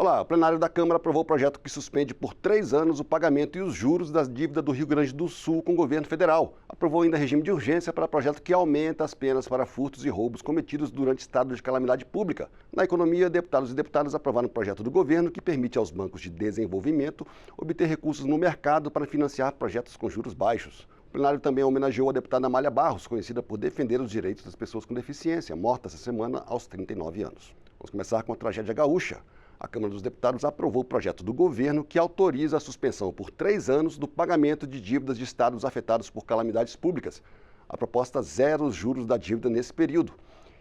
Olá, o plenário da Câmara aprovou o projeto que suspende por 3 anos o pagamento e os juros das dívidas do Rio Grande do Sul com o governo federal. Aprovou ainda regime de urgência para projeto que aumenta as penas para furtos e roubos cometidos durante estado de calamidade pública. Na economia, deputados e deputadas aprovaram um projeto do governo que permite aos bancos de desenvolvimento obter recursos no mercado para financiar projetos com juros baixos. O plenário também homenageou a deputada Amália Barros, conhecida por defender os direitos das pessoas com deficiência, morta essa semana aos 39 anos. Vamos começar com a tragédia gaúcha. A Câmara dos Deputados aprovou o projeto do governo que autoriza a suspensão por 3 anos do pagamento de dívidas de estados afetados por calamidades públicas. A proposta zera os juros da dívida nesse período.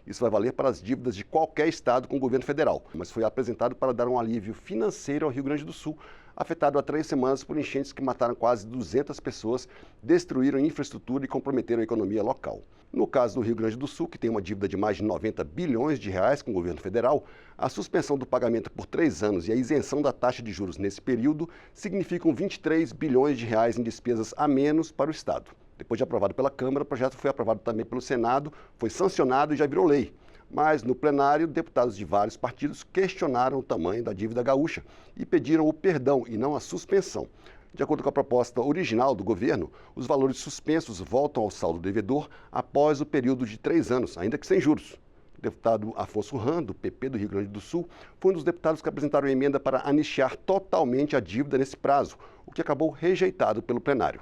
Isso vai valer para as dívidas de qualquer estado com o governo federal, mas foi apresentado para dar um alívio financeiro ao Rio Grande do Sul, afetado há 3 semanas por enchentes que mataram quase 200 pessoas, destruíram infraestrutura e comprometeram a economia local. No caso do Rio Grande do Sul, que tem uma dívida de mais de 90 bilhões de reais com o governo federal, a suspensão do pagamento por 3 anos e a isenção da taxa de juros nesse período significam 23 bilhões de reais em despesas a menos para o Estado. Depois de aprovado pela Câmara, o projeto foi aprovado também pelo Senado, foi sancionado e já virou lei. Mas, no plenário, deputados de vários partidos questionaram o tamanho da dívida gaúcha e pediram o perdão e não a suspensão. De acordo com a proposta original do governo, os valores suspensos voltam ao saldo devedor após o período de 3 anos, ainda que sem juros. O deputado Afonso Ram, do PP do Rio Grande do Sul, foi um dos deputados que apresentaram a emenda para anistiar totalmente a dívida nesse prazo, o que acabou rejeitado pelo plenário.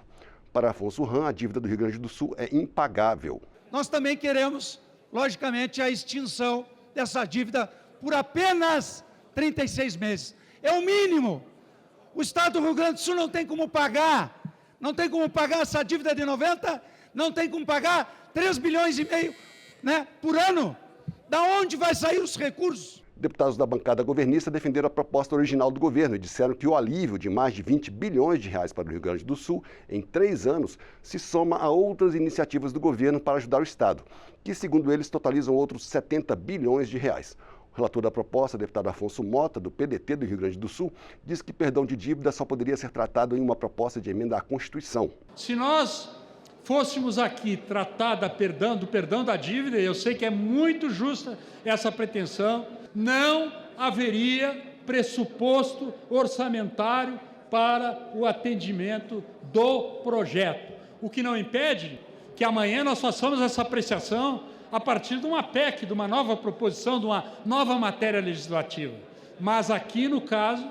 Para Afonso Ram, a dívida do Rio Grande do Sul é impagável. Nós também queremos, logicamente, a extinção dessa dívida por apenas 36 meses. É o mínimo. O Estado do Rio Grande do Sul não tem como pagar essa dívida de 90, não tem como pagar 3 bilhões e meio, por ano. Da onde vai sair os recursos? Deputados da bancada governista defenderam a proposta original do governo e disseram que o alívio de mais de 20 bilhões de reais para o Rio Grande do Sul em 3 anos se soma a outras iniciativas do governo para ajudar o Estado, que, segundo eles, totalizam outros 70 bilhões de reais. O relator da proposta, deputado Afonso Mota, do PDT do Rio Grande do Sul, diz que perdão de dívida só poderia ser tratado em uma proposta de emenda à Constituição. Se nós fôssemos aqui tratar do perdão da dívida, eu sei que é muito justa essa pretensão, não haveria pressuposto orçamentário para o atendimento do projeto. O que não impede que amanhã nós façamos essa apreciação a partir de uma PEC, de uma nova proposição, de uma nova matéria legislativa. Mas aqui, no caso,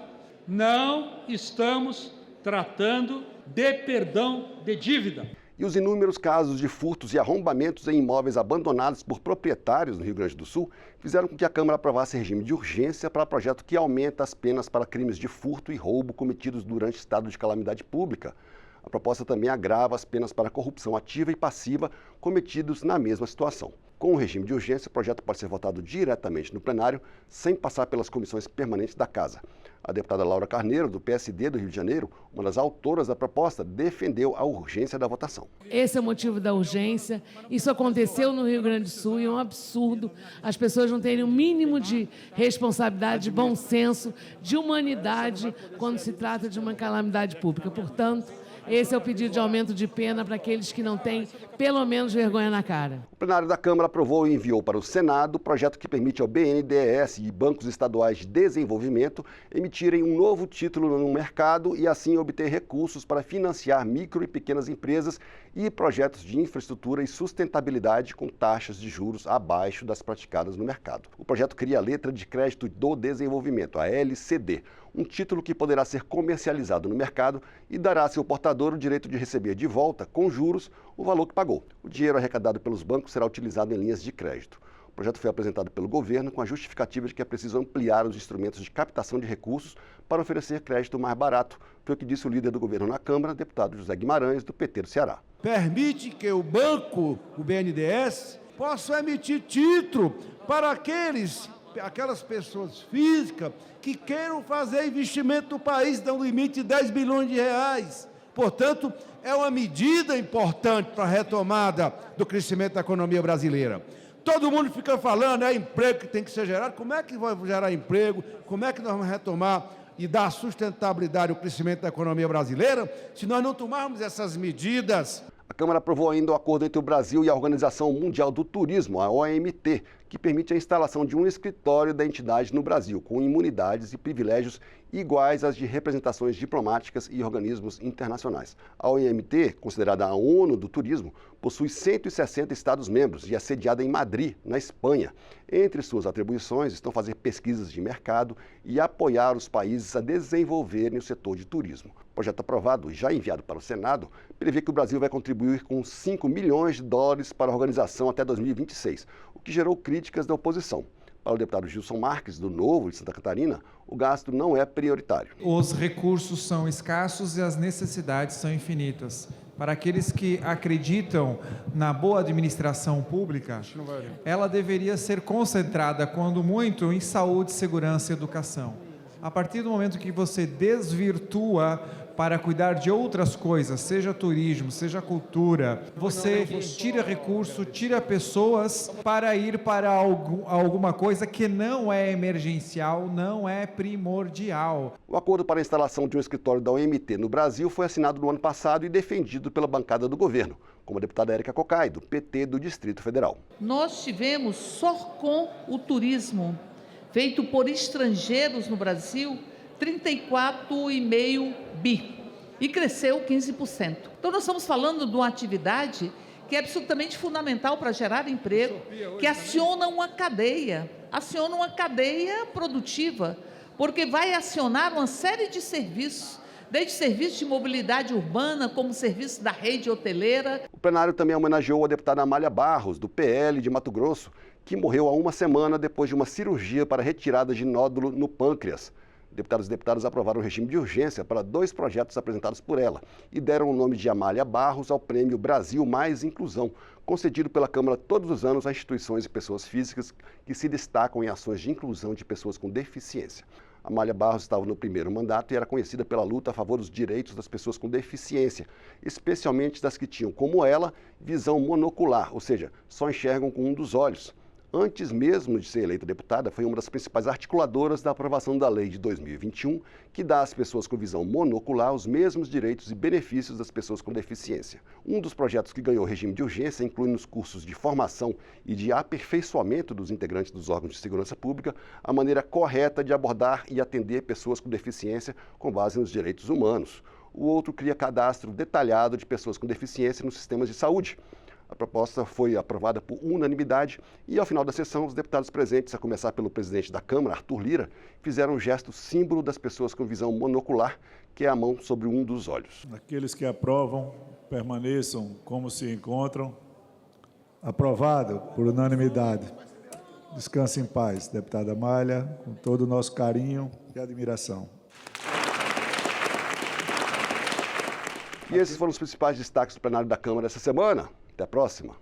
não estamos tratando de perdão de dívida. E os inúmeros casos de furtos e arrombamentos em imóveis abandonados por proprietários no Rio Grande do Sul fizeram com que a Câmara aprovasse regime de urgência para projeto que aumenta as penas para crimes de furto e roubo cometidos durante estado de calamidade pública. A proposta também agrava as penas para corrupção ativa e passiva cometidos na mesma situação. Com o regime de urgência, o projeto pode ser votado diretamente no plenário, sem passar pelas comissões permanentes da Casa. A deputada Laura Carneiro, do PSD do Rio de Janeiro, uma das autoras da proposta, defendeu a urgência da votação. Esse é o motivo da urgência. Isso aconteceu no Rio Grande do Sul e é um absurdo as pessoas não terem o mínimo de responsabilidade, de bom senso, de humanidade quando se trata de uma calamidade pública. Portanto, esse é o pedido de aumento de pena para aqueles que não têm, pelo menos, vergonha na cara. O plenário da Câmara aprovou e enviou para o Senado o projeto que permite ao BNDES e bancos estaduais de desenvolvimento emitirem um novo título no mercado e, assim, obter recursos para financiar micro e pequenas empresas e projetos de infraestrutura e sustentabilidade com taxas de juros abaixo das praticadas no mercado. O projeto cria a Letra de Crédito do Desenvolvimento, a LCD, um título que poderá ser comercializado no mercado e dará a seu portador o direito de receber de volta, com juros, o valor que pagou. O dinheiro arrecadado pelos bancos será utilizado em linhas de crédito. O projeto foi apresentado pelo governo com a justificativa de que é preciso ampliar os instrumentos de captação de recursos para oferecer crédito mais barato. Foi o que disse o líder do governo na Câmara, deputado José Guimarães, do PT do Ceará. Permite que o banco, o BNDES, possa emitir título para aquelas pessoas físicas que queiram fazer investimento no país, dão um limite de 10 bilhões de reais. Portanto, é uma medida importante para a retomada do crescimento da economia brasileira. Todo mundo fica falando, é emprego que tem que ser gerado. Como é que vai gerar emprego? Como é que nós vamos retomar e dar sustentabilidade ao crescimento da economia brasileira se nós não tomarmos essas medidas? A Câmara aprovou ainda o acordo entre o Brasil e a Organização Mundial do Turismo, a OMT, que permite a instalação de um escritório da entidade no Brasil, com imunidades e privilégios iguais às de representações diplomáticas e organismos internacionais. A OMT, considerada a ONU do turismo, possui 160 Estados-membros e é sediada em Madrid, na Espanha. Entre suas atribuições estão fazer pesquisas de mercado e apoiar os países a desenvolverem o setor de turismo. O projeto aprovado e já enviado para o Senado prevê que o Brasil vai contribuir com 5 milhões de dólares para a organização até 2026, o que gerou críticas da oposição. Para o deputado Gilson Marques, do Novo de Santa Catarina, o gasto não é prioritário. Os recursos são escassos e as necessidades são infinitas. Para aqueles que acreditam na boa administração pública, ela deveria ser concentrada, quando muito, em saúde, segurança e educação. A partir do momento que você desvirtua para cuidar de outras coisas, seja turismo, seja cultura, você tira recurso, tira pessoas para ir para alguma coisa que não é emergencial, não é primordial. O acordo para a instalação de um escritório da OMT no Brasil foi assinado no ano passado e defendido pela bancada do governo, como a deputada Érica Cocai, do PT do Distrito Federal. Nós tivemos só com o turismo feito por estrangeiros no Brasil 34,5 bi e cresceu 15%. Então nós estamos falando de uma atividade que é absolutamente fundamental para gerar emprego, que aciona uma cadeia produtiva, porque vai acionar uma série de serviços, desde serviços de mobilidade urbana, como serviço da rede hoteleira. O plenário também homenageou a deputada Amália Barros, do PL de Mato Grosso, que morreu há uma semana depois de uma cirurgia para retirada de nódulo no pâncreas. Deputados e deputadas aprovaram o regime de urgência para 2 projetos apresentados por ela e deram o nome de Amália Barros ao Prêmio Brasil Mais Inclusão, concedido pela Câmara todos os anos a instituições e pessoas físicas que se destacam em ações de inclusão de pessoas com deficiência. Amália Barros estava no primeiro mandato e era conhecida pela luta a favor dos direitos das pessoas com deficiência, especialmente das que tinham, como ela, visão monocular, ou seja, só enxergam com um dos olhos. Antes mesmo de ser eleita deputada, foi uma das principais articuladoras da aprovação da lei de 2021, que dá às pessoas com visão monocular os mesmos direitos e benefícios das pessoas com deficiência. Um dos projetos que ganhou regime de urgência inclui nos cursos de formação e de aperfeiçoamento dos integrantes dos órgãos de segurança pública a maneira correta de abordar e atender pessoas com deficiência com base nos direitos humanos. O outro cria cadastro detalhado de pessoas com deficiência nos sistemas de saúde. A proposta foi aprovada por unanimidade e, ao final da sessão, os deputados presentes, a começar pelo presidente da Câmara, Arthur Lira, fizeram um gesto símbolo das pessoas com visão monocular, que é a mão sobre um dos olhos. Aqueles que aprovam, permaneçam como se encontram. Aprovado por unanimidade. Descanse em paz, deputada Amália, com todo o nosso carinho e admiração. E esses foram os principais destaques do plenário da Câmara essa semana. Até a próxima.